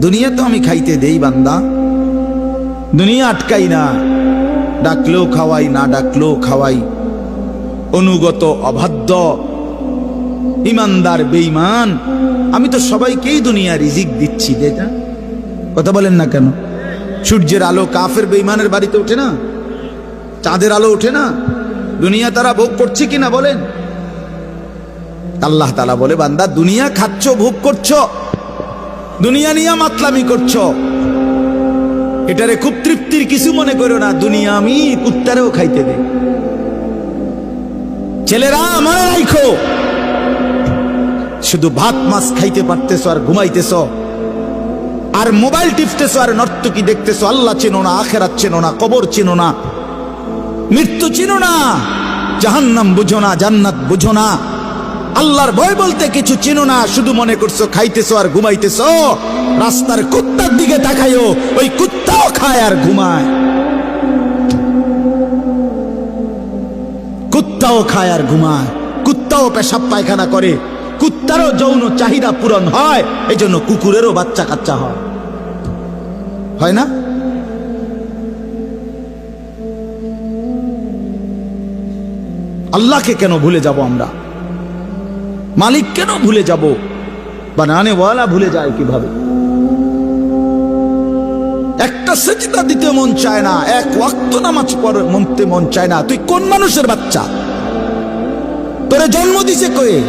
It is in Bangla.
দুনিয়া তো আমি খাইতে দেই বান্দা, দুনিয়া আটকাই না, ডাকলেও খাওয়াই, না ডাকলেও খাওয়াই। অনুগত অবাধ্য ইমানদার বেঈমান আমি তো সবাইকেই দুনিয়া রিজিক দিচ্ছি, যেটা কথা বলেন না কেন? সূর্যের আলো কাফের বেঈমানের বাড়িতে ওঠে না, চাঁদের আলো ওঠে না, দুনিয়া তারা ভোগ করছে কিনা বলেন? আল্লাহ তাআলা বলে, বান্দা দুনিয়া খাচ্ছ, ভোগ করছো, দুনিয়া নিয়ে মাতলামি করছো, এটারে খুব তৃপ্তির কিছু মনে করো না। দুনিয়া আমি কুত্তারেও খাইতে দেই। ছেলেরা আমার রাইখো, শুধু ভাত মাছ খাইতে পারতেছো আর ঘুমাইতেছো আর মোবাইল টিপতেছো আর নর্তকী দেখতেছো। আল্লাহ চেনো না, আখিরাত চেনো না, কবর চেনো না, মৃত্যু চেনো না, জাহান্নাম বুঝো না, জান্নাত বুঝো না, আল্লাহর ভয় বলতে কিছু চেনো না। শুধু মনে করছো খাইতেছো আর ঘুমাইতেছো। রাস্তার কুত্তার দিকে তাকাইও, ওই কুত্তাও খায় আর ঘুমায়, কুত্তাও খায় আর ঘুমায়, কুত্তাও পেশাব পায়খানা করে, কুত্তারও যৌন চাহিদা পূরণ হয়, এই জন্য কুকুরেরও বাচ্চা কাচ্চা হয়, হয় না? আল্লাহকে কেন ভুলে যাব আমরা? মালিক কেন ভুলে যাব? বানানেওয়ালা ভুলে যায় কিভাবে? একটা সেজদা দিতে মন চায় না, এক ওয়াক্ত নামাজ পড়তে মন চায় না। তুই কোন মানুষের বাচ্চা? তোরে জন্ম দিছে কয়ে?